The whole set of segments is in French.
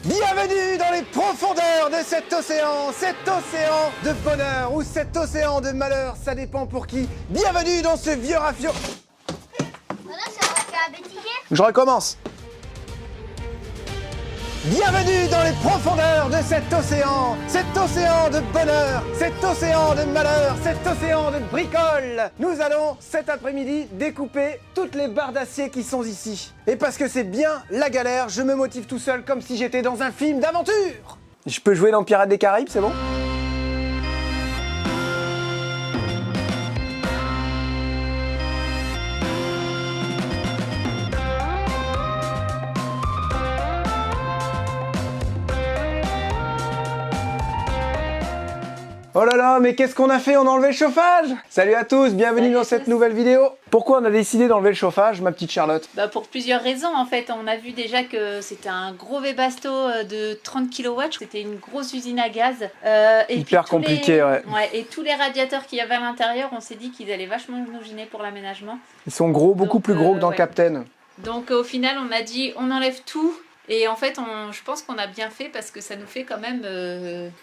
Bienvenue dans les profondeurs de cet océan de bonheur ou cet océan de malheur, ça dépend pour qui. Bienvenue dans ce vieux rafio. Voilà, ça va faire bêtisier. Je recommence. Bienvenue dans les profondeurs de cet océan de bonheur, cet océan de malheur, cet océan de bricole. Nous allons cet après-midi découper toutes les barres d'acier qui sont ici. Et parce que c'est bien la galère, je me motive tout seul comme si j'étais dans un film d'aventure. Je peux jouer dans Pirates des Caraïbes, c'est bon ? Oh là là, mais qu'est-ce qu'on a fait? On a enlevé le chauffage! Salut à tous, bienvenue dans cette nouvelle vidéo. Pourquoi on a décidé d'enlever le chauffage, ma petite Charlotte? Pour plusieurs raisons en fait. On a vu déjà que c'était un gros Webasto de 30 kW, c'était une grosse usine à gaz. Hyper compliqué, ouais. Et tous les radiateurs qu'il y avait à l'intérieur, on s'est dit qu'ils allaient vachement nous gêner pour l'aménagement. Ils sont gros, beaucoup plus gros que dans Captain. Donc au final, on a dit on enlève tout. Et en fait, je pense qu'on a bien fait parce que ça nous fait quand même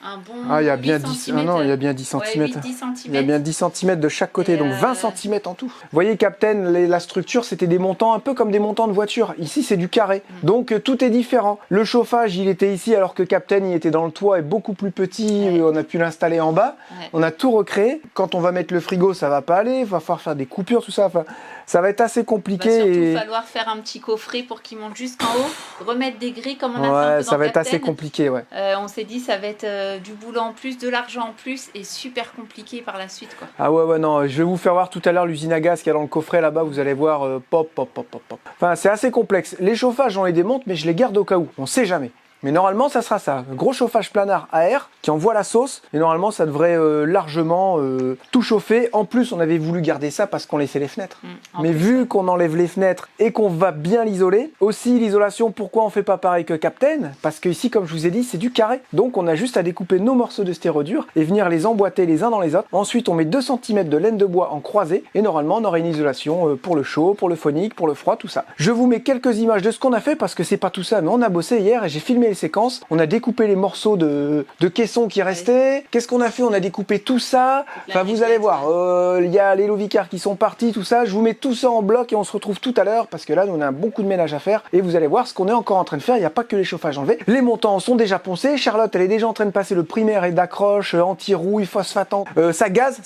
un bon. Ah, il y a bien 10 10 cm. Ah non, il y a bien 10 cm. Ouais, 10 cm. Il y a bien 10 cm de chaque côté, donc 20 cm en tout. Vous voyez, Captain, la structure, c'était des montants un peu comme des montants de voiture. Ici, c'est du carré. Donc, tout est différent. Le chauffage, il était ici, alors que Captain, il était dans le toit et beaucoup plus petit. Ouais. On a pu l'installer en bas. Ouais. On a tout recréé. Quand on va mettre le frigo, ça va pas aller. Il va falloir faire des coupures, tout ça. Enfin, ça va être assez compliqué. Il va surtout falloir faire un petit coffret pour qu'il monte jusqu'en haut, remettre des grilles comme on a fait un peu ça va être assez compliqué, ouais. On s'est dit ça va être du boulot en plus, de l'argent en plus et super compliqué par la suite, quoi. Ah ouais, non, je vais vous faire voir tout à l'heure l'usine à gaz qu'il y a dans le coffret là-bas, vous allez voir, pop. Enfin, c'est assez complexe. Les chauffages, on les démonte, mais je les garde au cas où, on sait jamais. Mais normalement, ça sera ça. Un gros chauffage planard à air qui envoie la sauce. Et normalement, ça devrait largement tout chauffer. En plus, on avait voulu garder ça parce qu'on laissait les fenêtres. Mais vu qu'on enlève les fenêtres et qu'on va bien l'isoler, aussi l'isolation, pourquoi on fait pas pareil que Captain? Parce que ici, comme je vous ai dit, c'est du carré. Donc, on a juste à découper nos morceaux de stérodure et venir les emboîter les uns dans les autres. Ensuite, on met 2 cm de laine de bois en croisée. Et normalement, on aura une isolation pour le chaud, pour le phonique, pour le froid, tout ça. Je vous mets quelques images de ce qu'on a fait parce que c'est pas tout ça. Mais on a bossé hier et j'ai filmé les séquences. On a découpé les morceaux de caissons qui restaient. Qu'est-ce qu'on a fait? On a découpé tout ça. Enfin, vous allez voir. Il y a les Lovicar qui sont partis, tout ça. Je vous mets tout ça en bloc et on se retrouve tout à l'heure parce que là, nous, on a beaucoup de ménage à faire. Et vous allez voir ce qu'on est encore en train de faire. Il n'y a pas que les chauffages enlevés. Les montants sont déjà poncés. Charlotte, elle est déjà en train de passer le primaire et d'accroche, anti-rouille, phosphatant. Ça gaz.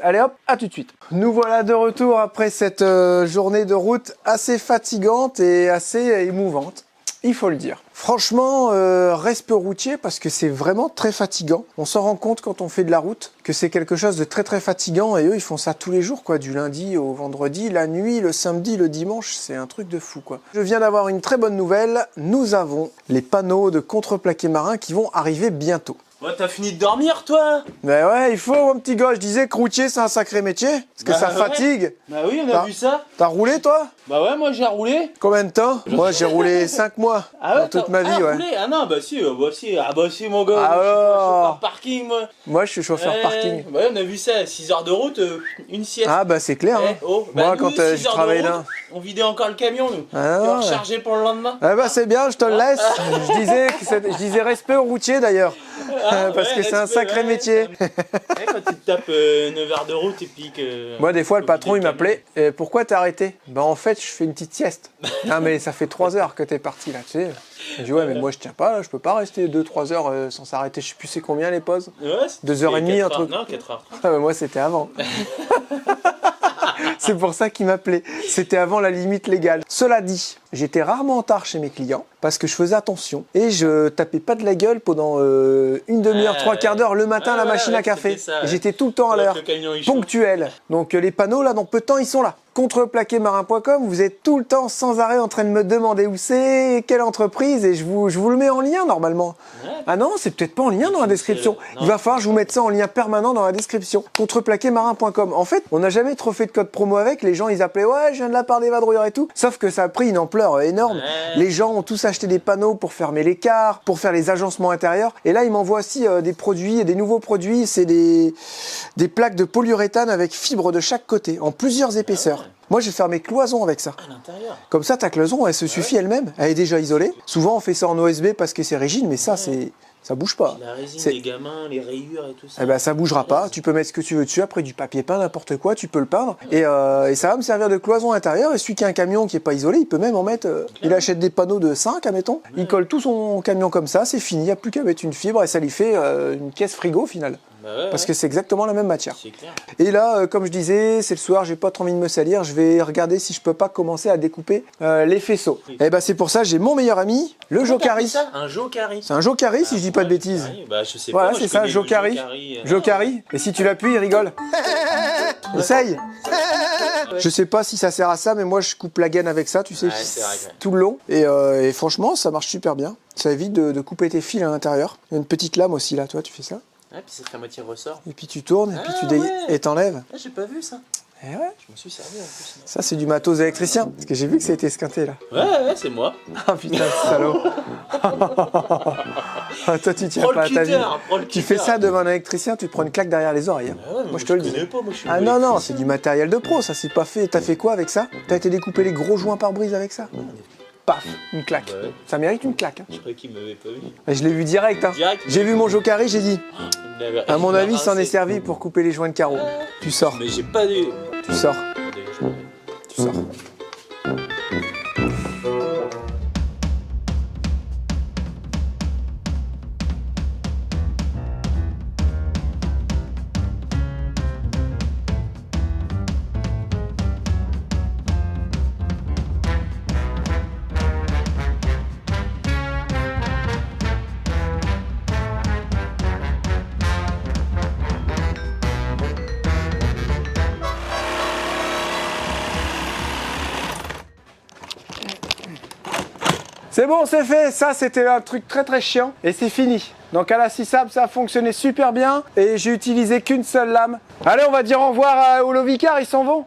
Allez hop, à tout de suite. Nous voilà de retour après cette journée de route assez fatigante et assez émouvante. Il faut le dire. Franchement, respect routier parce que c'est vraiment très fatigant. On s'en rend compte quand on fait de la route que c'est quelque chose de très très fatigant et eux ils font ça tous les jours quoi, du lundi au vendredi, la nuit, le samedi, le dimanche, c'est un truc de fou quoi. Je viens d'avoir une très bonne nouvelle, nous avons les panneaux de contreplaqué marin qui vont arriver bientôt. Ouais, t'as fini de dormir, toi? Ben ouais, il faut, mon petit gars. Je disais que routier, c'est un sacré métier. Parce que ça fatigue. Bah oui, on a vu ça. T'as roulé, toi? Bah ouais, moi j'ai roulé. Combien de temps? Moi, j'ai roulé 5 mois. Ah ouais, dans toute ma vie, ouais. Roulé. Ah non, bah si, mon gars. Ah moi, je suis alors. chauffeur parking, moi. Moi, je suis chauffeur parking. Bah ouais, on a vu ça. 6 heures de route, une sieste. Ah bah c'est clair. Hein. Moi, nous, quand je travaillais là. On vidait encore le camion, nous. Ah on rechargeait pour le lendemain. Ah bah c'est bien, je te le laisse. Je disais respect aux routiers d'ailleurs. Parce que c'est un sacré métier. Quand tu te tapes 9 heures de route et puis que... Moi des fois le patron il m'appelait pourquoi t'as arrêté? Bah en fait je fais une petite sieste. Non mais ça fait 3 heures que t'es parti là, tu sais. Je dis ouais mais moi je tiens pas là, je peux pas rester 2-3 heures sans s'arrêter, je sais plus c'est combien les pauses. Ouais, 2h30 un truc. Non, 4h30. Ah bah moi c'était avant. C'est pour ça qu'il m'appelait. C'était avant la limite légale. Cela dit, j'étais rarement en retard chez mes clients parce que je faisais attention et je tapais pas de la gueule pendant une demi-heure, 3/4 d'heure le matin à la machine à café. J'étais tout le temps à l'heure, ponctuel. Donc les panneaux là, dans peu de temps, ils sont là. Contreplaquémarin.com, vous êtes tout le temps sans arrêt en train de me demander où c'est, quelle entreprise, et je vous le mets en lien normalement. Ouais. Ah non, c'est peut-être pas en lien dans la description. Il va falloir que je vous mette ça en lien permanent dans la description. Contreplaquémarin.com. En fait, on n'a jamais trop fait de code promo avec. Les gens, ils appelaient ouais, je viens de la part des vadrouilleurs et tout. Sauf que ça a pris une ampleur énorme. Ouais. Les gens ont tous acheté des panneaux pour fermer l'écart, pour faire les agencements intérieurs. Et là, ils m'envoient aussi des produits, des nouveaux produits. C'est des plaques de polyuréthane avec fibres de chaque côté, en plusieurs épaisseurs. Moi, j'ai fermé cloison avec ça. À l'intérieur. Comme ça, ta cloison, elle se suffit elle-même. Elle est déjà isolée. Souvent, on fait ça en OSB parce que c'est rigide, mais ça, ça bouge pas. La résine C'est- des gamins, les rayures et tout ça. Eh ben, ça bougera pas. Tu peux mettre ce que tu veux dessus. Après, du papier peint, n'importe quoi, tu peux le peindre. Et ça va me servir de cloison intérieure. Et celui qui a un camion qui est pas isolé, il peut même en mettre. Il achète des panneaux de 5, admettons. Il colle tout son camion comme ça. C'est fini. Il n'y a plus qu'à mettre une fibre et ça lui fait une caisse frigo au final. Bah ouais, Parce que c'est exactement la même matière. c'est clair. Et là, comme je disais, c'est le soir, j'ai pas trop envie de me salir. Je vais regarder si je peux pas commencer à découper les faisceaux. Et ben c'est pour ça, j'ai mon meilleur ami, le Jokari. Ça un Jokari. C'est un Jokari si je dis pas de bêtises. Bah je sais Voilà, pas. moi, c'est je ça, connais le Jokari. Jokari. Et si tu l'appuies, il rigole. Essaye. Je sais pas si ça sert à ça, mais moi je coupe la gaine avec ça, tu sais, Ouais, c'est vrai, ouais. tout le long. Et franchement, ça marche super bien. Ça évite de couper tes fils à l'intérieur. Il y a une petite lame aussi là, toi, tu fais ça. Ouais, puis ça fait à moitié ressort. Et puis tu tournes, et puis tu ouais. et t'enlèves. Ah, j'ai pas vu ça. Et ouais. Je me suis servi en plus. Ça, c'est du matos électricien. Parce que j'ai vu que ça a été esquinté là. Ouais, c'est moi. Ah putain, ce salaud. Ah, toi, tu tiens Prends pas le à ta vie. cutter, Tu fais ça devant un électricien, tu te prends une claque derrière les oreilles. hein. Ah ouais, Moi, je te le dis. connais pas, moi je suis Ah non, non, c'est du matériel de pro, ça c'est pas fait. T'as fait quoi avec ça? T'as été découper les gros joints par brise avec ça? Paf, une claque. Bah ouais. Ça mérite une claque. hein. Je croyais qu'il m'avait pas vu. Et je l'ai vu direct. Hein. Direct. J'ai vu mon Jokari, j'ai dit. Il m'avait- À mon il m'a avis, il s'en est rincé. servi pour couper les joints de carreau. Tu sors, Mais j'ai pas vu. tu sors, Attendez, je me- tu sors. C'est bon, c'est fait. Ça, c'était un truc très très chiant. Et c'est fini. Donc à la Sisab, ça a fonctionné super bien. Et j'ai utilisé qu'une seule lame. Allez, on va dire au revoir aux Lovicar, ils s'en vont.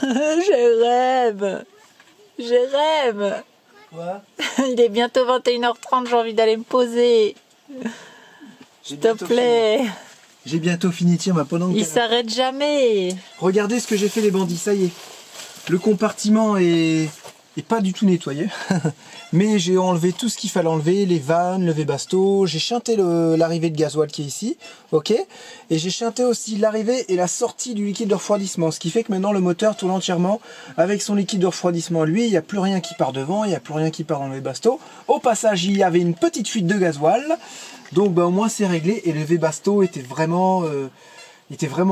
Je rêve. Je rêve. Quoi? Il est bientôt 21h30, j'ai envie d'aller me poser. S'il te plaît. J'ai bientôt fini, tiens, pendant que Il s'arrête jamais. regardez ce que j'ai fait les bandits, ça y est. Le compartiment est pas du tout nettoyé. Mais j'ai enlevé tout ce qu'il fallait enlever, les vannes, le Webasto, j'ai chanté l'arrivée de gasoil qui est ici, ok. Et j'ai chanté aussi l'arrivée et la sortie du liquide de refroidissement, ce qui fait que maintenant le moteur tourne entièrement avec son liquide de refroidissement. Lui, il n'y a plus rien qui part devant, il n'y a plus rien qui part dans le Webasto. Au passage, il y avait une petite fuite de gasoil, donc bah, au moins c'est réglé. Et le Webasto était vraiment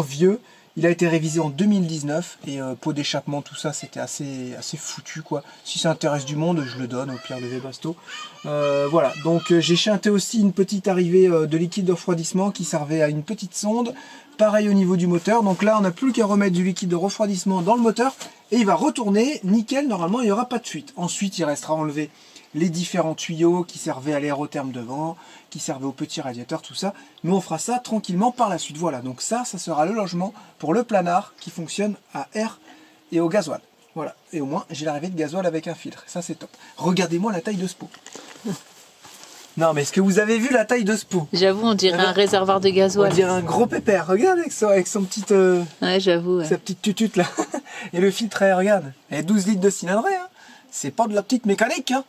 vieux. Il a été révisé en 2019 et pot d'échappement, tout ça, c'était assez foutu quoi. Si ça intéresse du monde, je le donne au pire le Webasto. Voilà, donc j'ai chanté aussi une petite arrivée de liquide de refroidissement qui servait à une petite sonde. Pareil au niveau du moteur, donc là on n'a plus qu'à remettre du liquide de refroidissement dans le moteur et il va retourner nickel, normalement il n'y aura pas de fuite. Ensuite il restera à enlever les différents tuyaux qui servaient à l'aérotherme devant, qui servaient au petit radiateur, tout ça. Mais on fera ça tranquillement par la suite. Voilà, donc ça sera le logement pour le planard qui fonctionne à air et au gasoil. Voilà, et au moins j'ai l'arrivée de gasoil avec un filtre, ça c'est top. Regardez-moi la taille de ce pot. Non mais est-ce que vous avez vu la taille de ce pot? J'avoue, on dirait un réservoir de On gasoil. dirait un gros pépère, regarde avec son petit... Ouais, j'avoue. Ouais. sa petite tutute là. Et le filtre, regarde, et 12 litres de cylindrée, hein. C'est pas de la petite mécanique, hein.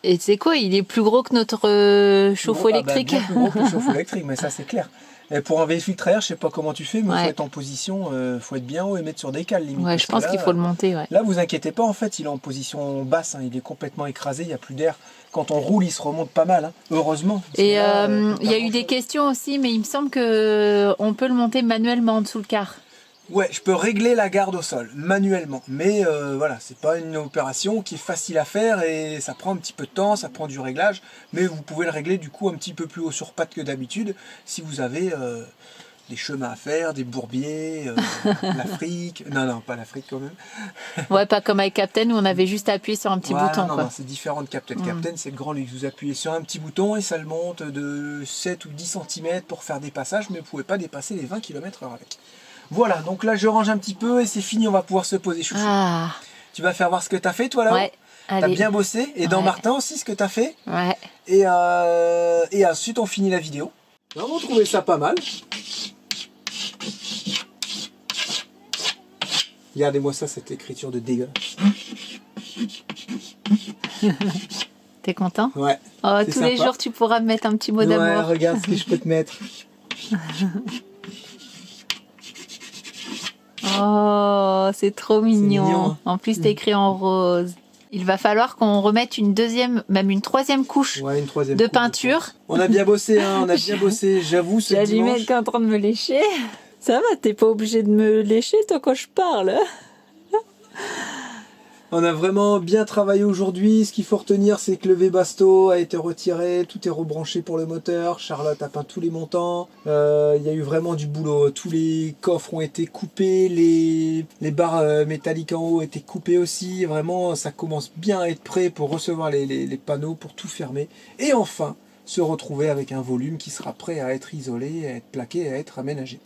Et c'est quoi? Il est plus gros que notre chauffe-eau électrique. Bien plus gros que le chauffe-eau électrique, mais ça c'est clair. Et pour un filtre à air, je sais pas comment tu fais, mais Ouais. faut être en position, faut être bien haut et mettre sur des cales limite. Ouais, parce je que pense là, qu'il faut le monter. Ouais. Là, vous inquiétez pas, en fait, il est en position basse, hein, il est complètement écrasé, il n'y a plus d'air. Quand on roule, il se remonte pas mal, hein. Heureusement. parce Et que là, il y a eu des questions aussi, mais il me semble que on peut le monter manuellement en dessous le car. Ouais, je peux régler la garde au sol manuellement, mais voilà, c'est pas une opération qui est facile à faire et ça prend un petit peu de temps, ça prend du réglage, mais vous pouvez le régler du coup un petit peu plus haut sur patte que d'habitude si vous avez des chemins à faire, des bourbiers, l'Afrique, non pas l'Afrique quand même. Ouais, pas comme avec Captain où on avait juste appuyé sur un petit Voilà, bouton. non, Quoi. non, c'est différent de Captain. Captain, c'est le grand luxe. Vous appuyez sur un petit bouton et ça le monte de 7 ou 10 cm pour faire des passages, mais vous ne pouvez pas dépasser les 20 km/h avec. Voilà, donc là je range un petit peu et c'est fini, on va pouvoir se poser, chouchou. Ah, Tu vas faire voir ce que tu as fait toi là-haut. ouais. T'as Allez. bien bossé, et dans Ouais. Martin aussi ce que tu as fait. Ouais. Et ensuite on finit la vidéo. On trouvait ça pas mal. Regardez-moi ça, cette écriture de dégueulasse. T'es content? Ouais. Oh, C'est tous les sympa. jours, tu pourras me mettre un petit mot Ouais, d'amour. regarde ce que je peux te mettre. Oh, c'est trop mignon. mignon, hein. En plus, t'es écrit en rose. Il va falloir qu'on remette une deuxième, même une troisième couche Ouais, une troisième de couche, je peinture. pense. On a bien bossé, hein, on a bien bossé. J'avoue, ce J'ai dimanche... allumé qu'est en train de me lécher. Ça va, t'es pas obligé de me lécher, toi, quand je parle. On a vraiment bien travaillé aujourd'hui. Ce qu'il faut retenir, c'est que le V-Basto a été retiré, tout est rebranché pour le moteur. Charlotte a peint tous les montants. Il y a eu vraiment du boulot. Tous les coffres ont été coupés, les barres métalliques en haut ont été coupées aussi. Vraiment, ça commence bien à être prêt pour recevoir les panneaux, pour tout fermer. Et enfin, se retrouver avec un volume qui sera prêt à être isolé, à être plaqué, à être aménagé.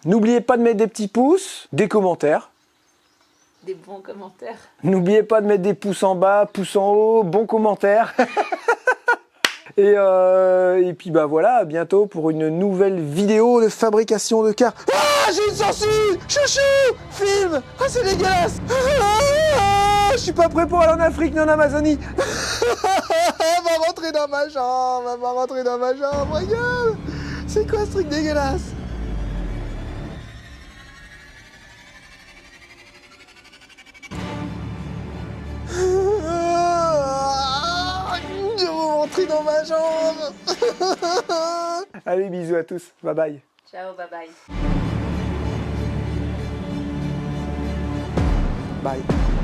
N'oubliez pas de mettre des petits pouces, des commentaires. Des bons commentaires. N'oubliez pas de mettre des pouces en bas, pouces en haut, bons commentaires. Et puis bah voilà, à bientôt pour une nouvelle vidéo de fabrication de cars. Ah, j'ai une sangsue! Chouchou! Film! Ah, c'est dégueulasse! Je suis pas prêt pour aller en Afrique ni en Amazonie. Elle va rentrer dans ma jambe, elle va rentrer dans ma jambe, regarde! C'est quoi ce truc dégueulasse? Je vais rentrer dans ma jambe. Allez, bisous à tous. Bye bye. Ciao, bye bye. Bye.